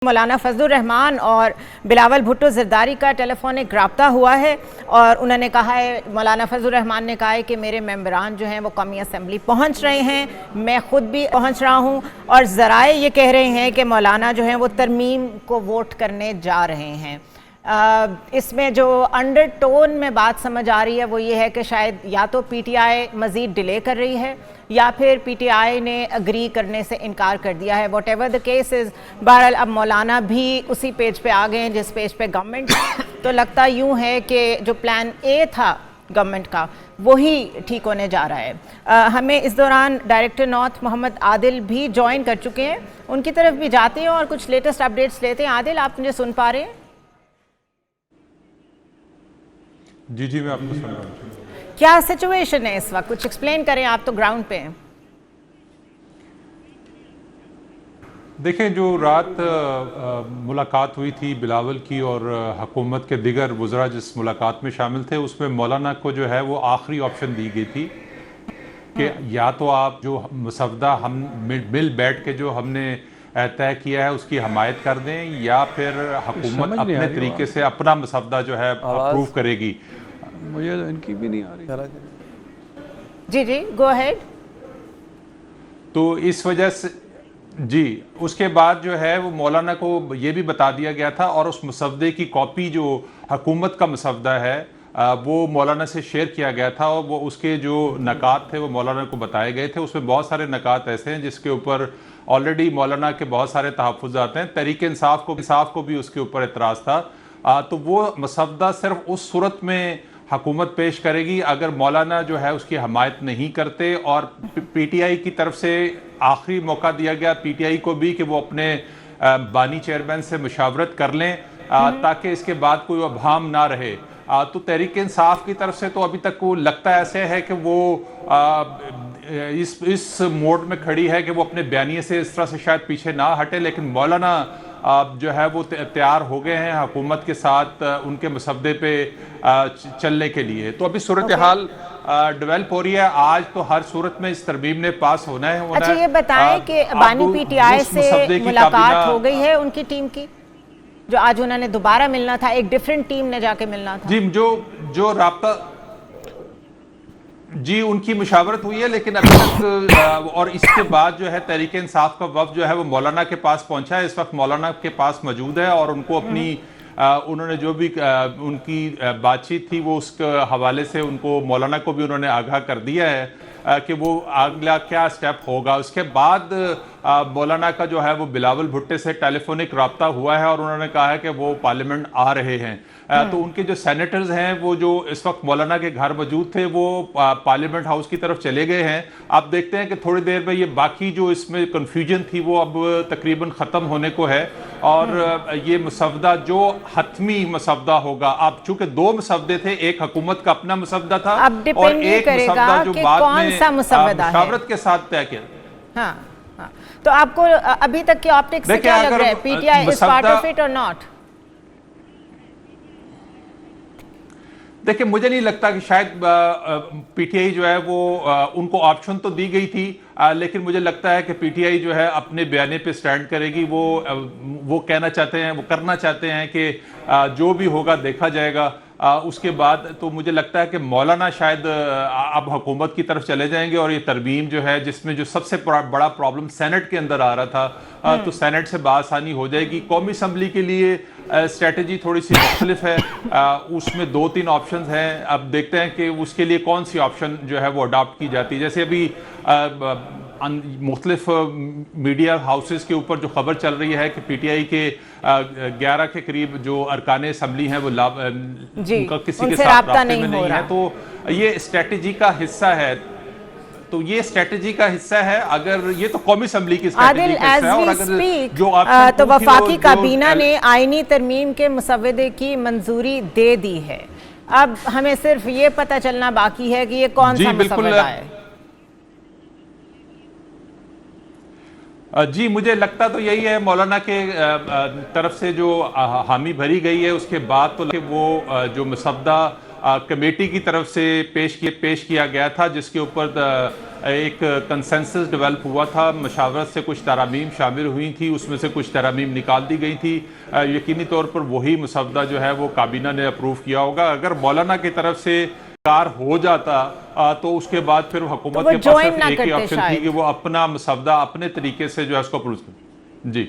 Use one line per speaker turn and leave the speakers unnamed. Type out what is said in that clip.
मौलाना फजलुर रहमान और बिलावल भुट्टो ज़रदारी का टेलीफोनिक रब्ता हुआ है और उन्होंने कहा है, मौलाना फजलुर रहमान ने कहा है कि मेरे मेंबरान जो हैं वो कौमी असम्बली पहुंच रहे हैं, मैं ख़ुद भी पहुंच रहा हूं और ज़राए ये कह रहे हैं कि मौलाना जो हैं वो तरमीम को वोट करने जा रहे हैं। इसमें जो अंडरटोन में बात समझ आ रही है वो ये है कि शायद या तो पीटीआई मज़ीद डिले कर रही है या फिर पीटीआई ने अग्री करने से इनकार कर दिया है। What ever the case is, बहरहाल अब मौलाना भी उसी पेज पे आ गए हैं जिस पेज पे गवर्नमेंट तो लगता यूँ है कि जो प्लान ए था गवर्नमेंट का वही ठीक होने जा रहा है। हमें इस दौरान डायरेक्टर नॉर्थ मोहम्मद आदिल भी ज्वाइन कर चुके हैं, उनकी तरफ भी जाते हैं और कुछ लेटेस्ट अपडेट्स लेते हैं। आदिल, आप मुझे सुन पा रहे हैं?
जी मैं आपको सुन रहा हूँ।
क्या सिचुएशन है इस वक्त, कुछ एक्सप्लेन करें, आप तो ग्राउंड पे हैं।
देखें, जो रात मुलाकात हुई थी बिलावल की और हुकूमत के दिगर वज़रा जिस मुलाकात में शामिल थे, उसमें मौलाना को जो है वो आखिरी ऑप्शन दी गई थी कि या तो आप जो मसवदा हम मिल बैठ के जो हमने तय किया है उसकी हमायत कर दें या फिर हुकूमत अपने तरीके से अपना मसवदा जो है अप्रूव करेगी।
मुझे तो इनकी भी नहीं आ रही।
जी गो अहेड।
तो इस वजह से जी उसके बाद जो है वो मौलाना को ये भी बता दिया गया था और उस मसवदे की कॉपी जो हुकूमत का मसवदा है वो मौलाना से शेयर किया गया था और वो उसके जो नकात थे वो मौलाना को बताए गए थे। उसमें बहुत सारे नकात ऐसे हैं जिसके ऊपर ऑलरेडी मौलाना के बहुत सारे तहफ़्फ़ुज़ात हैं। तहरीक इंसाफ को भी उसके ऊपर एतराज़ था। तो वो मसवदा सिर्फ उस सूरत में हुकूमत पेश करेगी अगर मौलाना जो है उसकी हमायत नहीं करते और पीटीआई की तरफ से आखिरी मौका दिया गया पीटीआई को भी कि वो अपने बानी चेयरमैन से मुशावरत कर लें ताकि इसके बाद कोई अभाम ना रहे। तो तहरीक इंसाफ की तरफ से तो अभी तक वो लगता ऐसे है कि वो इस मोड में खड़ी है कि वो अपने बयानिए से इस तरह से शायद पीछे ना हटे, लेकिन मौलाना जो है वो तैयार हो गए हैं हुकूमत के साथ उनके मसवदे पे चलने के लिए। तो अभी सूरत हाल डेवलप हो रही है। आज तो हर सूरत में इस तरमीम ने पास होना है।
अच्छा, ये बताएं कि बानी पीटीआई से मुलाकात हो गई है उनकी टीम की, जो आज उन्होंने दोबारा मिलना था, एक डिफरेंट टीम ने जाके मिलना था।
जी जो राब्ता जी उनकी मुशावरत हुई है, लेकिन अभी तक और इसके बाद जो है तहरीक इंसाफ का वफ़द जो है वो मौलाना के पास पहुंचा है, इस वक्त मौलाना के पास मौजूद है और उनको अपनी उन्होंने जो भी उनकी बातचीत थी वो उसके हवाले से उनको मौलाना को भी उन्होंने आगाह कर दिया है कि वो अगला क्या स्टेप होगा। उसके बाद मौलाना का जो है वो बिलावल भुट्टो से टेलीफोनिक रब्ता हुआ है और उन्होंने कहा है कि वो पार्लियामेंट आ रहे हैं। तो उनके जो सेनेटर्स हैं वो जो इस वक्त मौलाना के घर मौजूद थे वो पार्लियामेंट हाउस की तरफ चले गए हैं। आप देखते हैं कि थोड़ी देर में ये बाकी जो इसमें कन्फ्यूजन थी वो अब तकरीबन ख़त्म होने को है और ये मसवदा जो हतमी मसवदा होगा, अब चूंकि दो मसवदे थे, एक हुकूमत का अपना मसवदा था और एक मसवदा जो बाद में मुशावरत के साथ तय किया।
हाँ। तो आपको अभी तक की ऑप्टिक्स से क्या लग रहा है, PTI is part of it और नॉट?
देखिए, मुझे नहीं लगता कि शायद पीटीआई जो है वो उनको ऑप्शन तो दी गई थी, लेकिन मुझे लगता है कि पीटीआई जो है अपने बयाने पे स्टैंड करेगी। वो कहना चाहते हैं, वो करना चाहते हैं कि जो भी होगा देखा जाएगा। उसके बाद तो मुझे लगता है कि मौलाना शायद अब हुकूमत की तरफ चले जाएंगे और ये तरमीम जो है जिसमें जो सबसे बड़ा प्रॉब्लम सेनेट के अंदर आ रहा था तो सेनेट से बासानी हो जाएगी। कौमी असम्बली के लिए स्ट्रेटजी थोड़ी सी मुख्तलिफ है, उसमें 2-3 ऑप्शंस हैं। अब देखते हैं कि उसके लिए कौन सी ऑप्शन जो है वो अडॉप्ट की जाती है। जैसे अभी मुख्तलिफ मीडिया हाउसेस के ऊपर जो खबर चल रही है कि पीटीआई के 11 के करीब जो अरकान असम्बली हैं वो उनका किसी के साथ राब्ते में नहीं है, तो ये स्ट्रेटजी का हिस्सा है। तो ये स्ट्रेटजी का हिस्सा है, अगर ये तो कौमी असम्बली की स्ट्रेटजी का हिस्सा है और अगर जो
तो वफाकी काबीना ने आईनी तरमीम के मसवदे की मंजूरी दे दी है। अब हमें सिर्फ ये पता चलना बाकी है कि ये कौन सा मसवदा है।
जी मुझे लगता तो यही है, मौलाना के तरफ से जो हामी भरी गई है उसके बाद तो वो जो मसवदा कमेटी की तरफ से पेश किया गया था, जिसके ऊपर एक कंसेंसस डेवलप हुआ था। मशावरत से कुछ तरामीम शामिल हुई थी, उसमें से कुछ तरामीम निकाल दी गई थी। यकीनी तौर पर वही मसवदा जो है वो काबीना ने अप्रूव किया होगा। अगर मौलाना की तरफ से कार हो जाता तो उसके बाद फिर हुकूमत के पास सिर्फ एक ही ऑप्शन थी कि वो अपना मसवदा अपने तरीके से जो है उसको अप्रूव कर। जी।